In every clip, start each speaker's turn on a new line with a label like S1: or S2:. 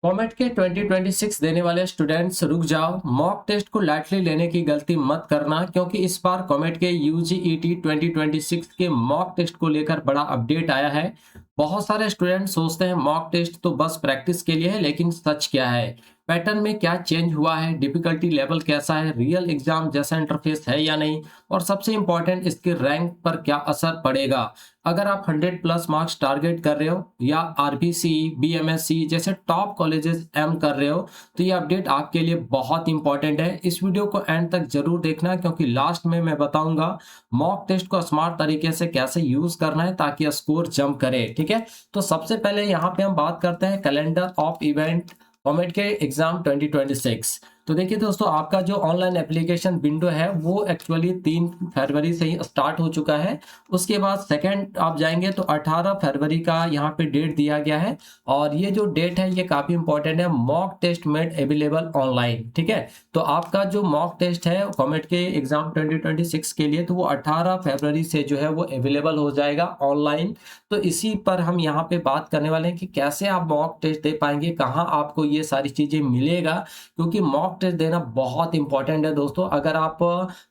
S1: Comet के 2026 देने वाले स्टूडेंट्स रुक जाओ, मॉक टेस्ट को लाइटली लेने की गलती मत करना, क्योंकि इस बार कॉमेट के यूजीईटी 2026 के मॉक टेस्ट को लेकर बड़ा अपडेट आया है। बहुत सारे स्टूडेंट सोचते हैं मॉक टेस्ट तो बस प्रैक्टिस के लिए है, लेकिन सच क्या है, पैटर्न में क्या चेंज हुआ है, डिफिकल्टी लेवल कैसा है, रियल एग्जाम जैसा इंटरफेस है या नहीं, और सबसे इंपॉर्टेंट इसके रैंक पर क्या असर पड़ेगा। अगर आप 100 प्लस मार्क्स टारगेट कर रहे हो या आरबीसी, बीएमएससी जैसे टॉप कॉलेजेस एम कर रहे हो, तो ये अपडेट आपके लिए बहुत इंपॉर्टेंट है। इस वीडियो को एंड तक जरूर देखना, क्योंकि लास्ट में मैं बताऊंगा मॉक टेस्ट को स्मार्ट तरीके से कैसे यूज करना है ताकि स्कोर जंप करे। ठीक है, तो सबसे पहले यहाँ पे हम बात करते हैं कैलेंडर ऑफ इवेंट कॉमेट के एग्जाम 2026। तो देखिए दोस्तों, आपका जो ऑनलाइन एप्लीकेशन विंडो है वो एक्चुअली 3 फरवरी से ही स्टार्ट हो चुका है। उसके बाद सेकंड आप जाएंगे तो 18 फरवरी का यहाँ पे डेट दिया गया है, और ये जो डेट है ये काफी इंपॉर्टेंट है, mock test made available online. ठीक है, तो आपका जो मॉक टेस्ट है कॉमेट के एग्जाम 2026 के लिए, तो वो 18 फरवरी से जो है वो अवेलेबल हो जाएगा ऑनलाइन। तो इसी पर हम यहाँ पे बात करने वाले हैं कि कैसे आप मॉक टेस्ट दे पाएंगे, कहाँ आपको ये सारी चीजें मिलेगा, क्योंकि मॉक टेस्ट देना बहुत इंपॉर्टेंट है दोस्तों। अगर आप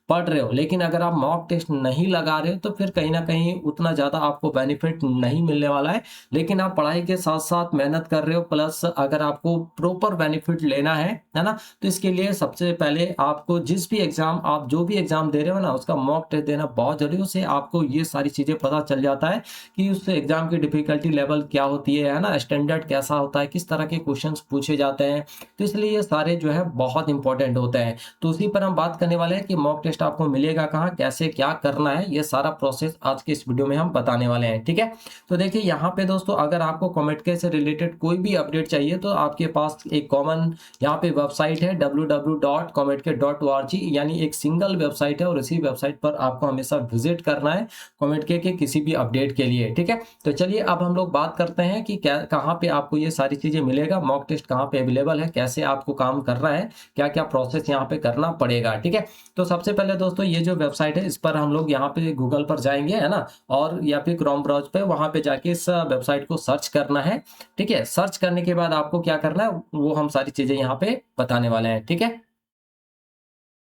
S1: पढ़ रहे हो लेकिन अगर आप मॉक टेस्ट नहीं लगा रहे हो तो फिर कहीं ना कहीं उतना ज़्यादा आपको बेनिफिट नहीं मिलने वाला है। लेकिन आप पढ़ाई के साथ साथ मेहनत कर रहे हो, प्लस अगर आपको प्रॉपर बेनिफिट लेना है ना, तो इसके लिए सबसे पहले आपको जिस भी एग्जाम आप जो भी एग्जाम दे रहे हो ना, उसका मॉक टेस्ट देना बहुत जरूरी है। उससे आपको ये सारी चीज़ें पता चल जाता है कि उस एग्जाम की डिफिकल्टी लेवल क्या होती है ना, स्टैंडर्ड कैसा होता है, किस तरह के क्वेश्चंस पूछे जाते हैं। तो इसलिए ये सारे जो है बहुत इंपॉर्टेंट होते हैं। तो उसी पर हम बात करने वाले हैं कि मॉक टेस्ट आपको मिलेगा कहाँ, कैसे क्या करना है, ये सारा प्रोसेस आज के इस वीडियो में हम बताने वाले हैं। ठीक है, तो देखिए यहाँ पे दोस्तों, अगर आपको कॉमेट के से रिलेटेड कोई भी अपडेट चाहिए तो आपके पास एक कॉमन यहाँ पे वेबसाइट है www.cometk.org, यानी एक सिंगल वेबसाइट है, और इसी वेबसाइट पर आपको हमेशा विजिट करना है कॉमेट के किसी भी अपडेट के लिए। ठीक है, तो चलिए अब हम लोग बात करते हैं कि क्या कहाँ पे आपको ये सारी चीजें मिलेगा, मॉक टेस्ट कहाँ पे अवेलेबल है, कैसे आपको काम करना है, क्या क्या प्रोसेस यहाँ पे करना पड़ेगा। ठीक है, तो सबसे पहले दोस्तों ये जो वेबसाइट है इस पर हम लोग यहाँ पे गूगल पर जाएंगे, है ना, और या फिर क्रोम ब्राउज़र पे वहां पे जाके इस वेबसाइट को सर्च करना है। ठीक है, सर्च करने के बाद आपको क्या करना है वो हम सारी चीजें यहाँ पे बताने वाले हैं। ठीक है,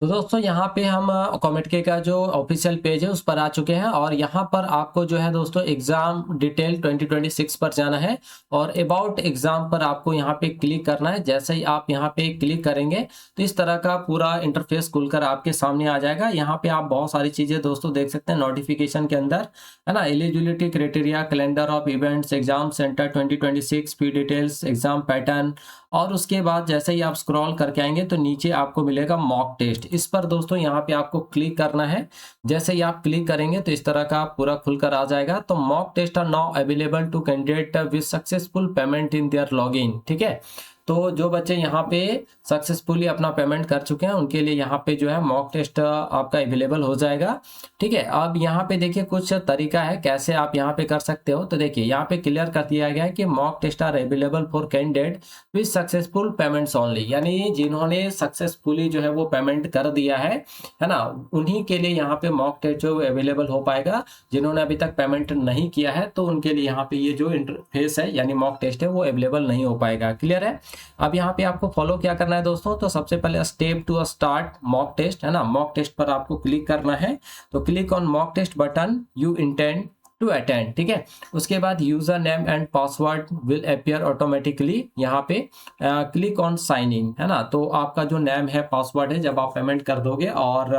S1: तो दोस्तों यहाँ पे हम कॉमेट के का जो ऑफिशियल पेज है उस पर आ चुके हैं, और यहाँ पर आपको जो है दोस्तों एग्जाम डिटेल 2026 पर जाना है, और अबाउट एग्जाम पर आपको यहाँ पे क्लिक करना है। जैसे ही आप यहाँ पे क्लिक करेंगे तो इस तरह का पूरा इंटरफेस खुलकर आपके सामने आ जाएगा। यहाँ पे आप बहुत सारी चीजें दोस्तों देख सकते हैं नोटिफिकेशन के अंदर, है ना, eligibility criteria, calendar of events, exam centre 2026, fee details, exam pattern, और उसके बाद जैसे ही आप स्क्रॉल करके आएंगे तो नीचे आपको मिलेगा मॉक टेस्ट। इस पर दोस्तों यहाँ पे आपको क्लिक करना है। जैसे ही आप क्लिक करेंगे तो इस तरह का पूरा खुलकर आ जाएगा। तो mock test are now available to candidate with successful payment in their login. ठीक है, तो जो बच्चे यहाँ पे सक्सेसफुली अपना पेमेंट कर चुके हैं उनके लिए यहाँ पे जो है मॉक टेस्ट आपका अवेलेबल हो जाएगा। ठीक है, अब यहाँ पे देखिए कुछ तरीका है कैसे आप यहाँ पे कर सकते हो। तो देखिए यहाँ पे क्लियर कर दिया गया है कि mock test are available for candidate with successful payments only, यानी जिन्होंने सक्सेसफुली जो है वो पेमेंट कर दिया है ना, उन्हीं के लिए यहाँ पे मॉक टेस्ट जो अवेलेबल हो पाएगा। जिन्होंने अभी तक पेमेंट नहीं किया है तो उनके लिए यहाँ पे ये जो इंटरफेस है यानी मॉक टेस्ट है वो अवेलेबल नहीं हो पाएगा। क्लियर है, अब यहाँ पे आपको फॉलो क्या करना है दोस्तों, तो सबसे पहले step two start mock test, है ना, मॉक टेस्ट पर आपको क्लिक करना है। तो click on mock test button you intend to attend. ठीक है, उसके बाद user name and password will appear automatically. यहाँ पे क्लिक ऑन साइन इन, है ना, तो आपका जो नेम है पासवर्ड है जब आप पेमेंट कर दोगे, और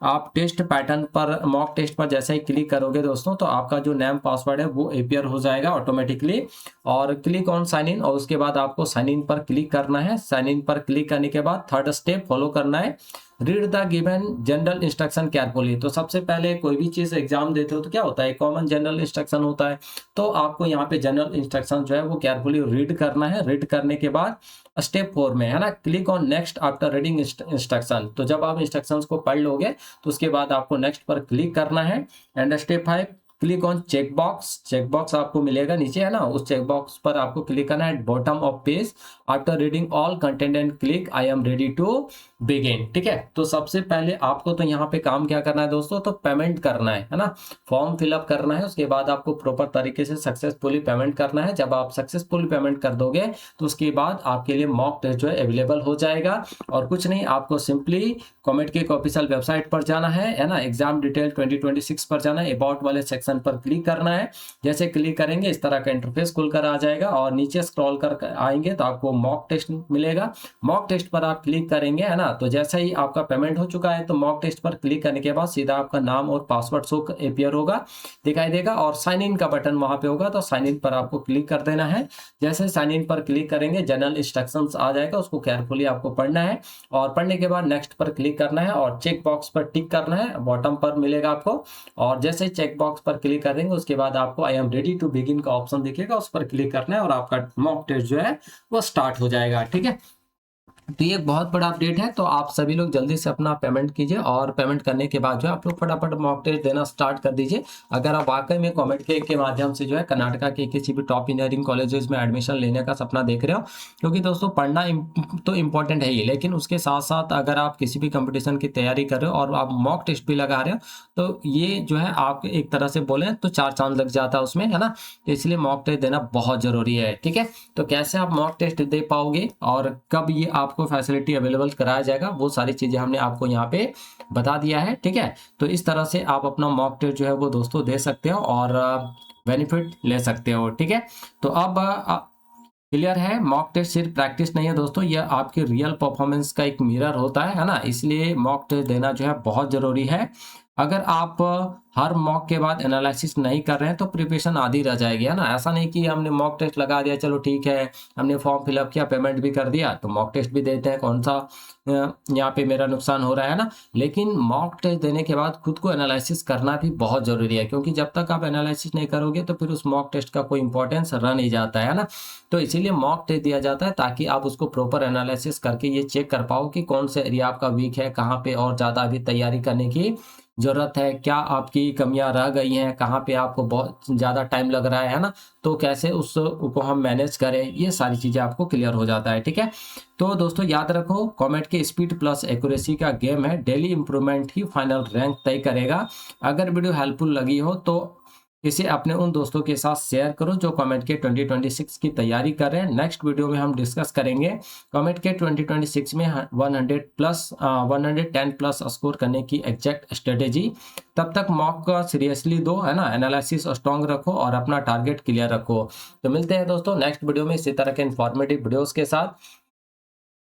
S1: आप टेस्ट पैटर्न पर मॉक टेस्ट पर जैसे ही क्लिक करोगे दोस्तों तो आपका जो नेम पासवर्ड है वो अपीयर हो जाएगा ऑटोमेटिकली। और क्लिक ऑन साइन इन, और उसके बाद आपको साइन इन पर क्लिक करना है। साइन इन पर क्लिक करने के बाद थर्ड स्टेप फॉलो करना है, read the given general instruction carefully. तो सबसे पहले कोई भी चीज एग्जाम देते हो तो क्या होता है, कॉमन जनरल इंस्ट्रक्शन होता है, तो आपको यहाँ पे जनरल इंस्ट्रक्शन जो है वो केयरफुली रीड करना है। रीड करने के बाद स्टेप 4 में, है ना, click on next after reading instruction. तो जब आप इंस्ट्रक्शंस को पढ़ लोगे तो उसके बाद आपको नेक्स्ट पर क्लिक करना है। And step 5, click on check box आपको मिलेगा नीचे है ना, उस चेक बॉक्स पर आपको क्लिक करना है bottom of page. After reading all content and click I am ready to begin. ठीक है, तो सबसे पहले आपको तो यहाँ पे काम क्या करना है दोस्तों, तो पेमेंट करना है ना, फॉर्म फिलअप करना है। उसके बाद आपको प्रॉपर तरीके से सक्सेसफुली पेमेंट करना है। जब आप सक्सेसफुली पेमेंट कर दोगे तो उसके बाद आपके लिए मॉक टेस्ट जो है अवेलेबल हो जाएगा। और कुछ नहीं, आपको सिंपली कॉमेट के ऑफिशियल वेबसाइट पर जाना है ना, एग्जाम डिटेल 2026 पर जाना है, अबाउट वाले सेक्शन पर क्लिक करना है। जैसे क्लिक करेंगे इस तरह का इंटरफेस खुलकर आ जाएगा और नीचे स्क्रॉल कर आएंगे तो आपको मॉक टेस्ट मिलेगा। मॉक टेस्ट पर आप क्लिक करेंगे है ना, तो जैसे ही आपका पेमेंट हो चुका है तो मॉक टेस्ट पर क्लिक करने के बाद सीधा आपका नाम और पासवर्ड शो अपीयर होगा, दिखाई देगा, और साइन इन का बटन वहां पे होगा, तो साइन इन पर आपको क्लिक कर देना है। जैसे साइन इन पर क्लिक करेंगे जनरल इंस्ट्रक्शंस आ जाएगा, उसको केयरफुली आपको पढ़ना है और पढ़ने के बाद नेक्स्ट पर क्लिक करना है और चेक बॉक्स पर टिक करना है, बॉटम पर मिलेगा आपको। और जैसे चेक बॉक्स पर क्लिक करेंगे उसके बाद आपको I am ready to begin का ऑप्शन दिखेगा, उस पर क्लिक करना है और आपका मॉक टेस्ट जो है वो स्टार्ट हो जाएगा। ठीक है, तो ये एक बहुत बड़ा अपडेट है, तो आप सभी लोग जल्दी से अपना पेमेंट कीजिए और पेमेंट करने के बाद जो है आप लोग फटाफट मॉक टेस्ट देना स्टार्ट कर दीजिए। अगर आप वाकई में कॉमेट के माध्यम से जो है कर्नाटका के किसी भी टॉप इंजीनियरिंग कॉलेजेस में एडमिशन लेने का सपना देख रहे हो, क्योंकि दोस्तों पढ़ना तो इम्पोर्टेंट है ही, लेकिन उसके साथ साथ अगर आप किसी भी कंपटीशन की तैयारी कर रहे हो और आप मॉक टेस्ट भी लगा रहे हो तो ये जो है आप एक तरह से बोले तो 4 चांद लग जाता है उसमें, है ना। तो इसलिए मॉक टेस्ट देना बहुत जरूरी है। ठीक है, तो कैसे आप मॉक टेस्ट दे पाओगे और कब ये आपको फैसिलिटी अवेलेबल कराया जाएगा, वो सारी चीजें हमने आपको यहाँ पे बता दिया है। ठीक है, तो इस तरह से आप अपना मॉक टेस्ट जो है वो दोस्तों दे सकते हो और बेनिफिट ले सकते हो। ठीक है, तो अब क्लियर है, मॉक टेस्ट सिर्फ प्रैक्टिस नहीं है दोस्तों, यह आपकी रियल परफॉर्मेंस का एक मिरर होता है ना, इसलिए मॉक टेस्ट देना जो है बहुत जरूरी है। अगर आप हर मॉक के बाद एनालिसिस नहीं कर रहे हैं तो प्रिपरेशन आधी रह जाएगी, है ना। ऐसा नहीं कि हमने मॉक टेस्ट लगा दिया चलो ठीक है, हमने फॉर्म फिलअप किया पेमेंट भी कर दिया तो मॉक टेस्ट भी देते हैं, कौन सा यहाँ पे मेरा नुकसान हो रहा है ना। लेकिन मॉक टेस्ट देने के बाद खुद को एनालिसिस करना भी बहुत जरूरी है, क्योंकि जब तक आप एनालिसिस नहीं करोगे तो फिर उस मॉक टेस्ट का कोई इंपॉर्टेंस रह नहीं जाता है ना। तो इसीलिए मॉक टेस्ट दिया जाता है ताकि आप उसको प्रॉपर एनालिसिस करके ये चेक कर पाओ कि कौन से एरिया आपका वीक है, कहाँ पे और ज़्यादा अभी तैयारी करने की जरूरत है, क्या आपकी कमियां रह गई हैं, कहाँ पे आपको बहुत ज़्यादा टाइम लग रहा है ना, तो कैसे उसको हम मैनेज करें, ये सारी चीज़ें आपको क्लियर हो जाता है। ठीक है, तो दोस्तों याद रखो कॉमेट के स्पीड प्लस एक्यूरेसी का गेम है, डेली इंप्रूवमेंट ही फाइनल रैंक तय करेगा। अगर वीडियो हेल्पफुल लगी हो तो इसे अपने उन दोस्तों के साथ शेयर करो जो कॉमेट के 2026 की तैयारी कर रहे हैं। नेक्स्ट वीडियो में हम डिस्कस करेंगे कॉमेट के 2026 में 110 प्लस स्कोर करने की एग्जैक्ट स्ट्रेटेजी। तब तक मॉक का सीरियसली दो, है ना, एनालिसिस स्ट्रॉन्ग रखो और अपना टारगेट क्लियर रखो। तो मिलते हैं दोस्तों नेक्स्ट वीडियो में इसी तरह के इन्फॉर्मेटिव वीडियोस के साथ।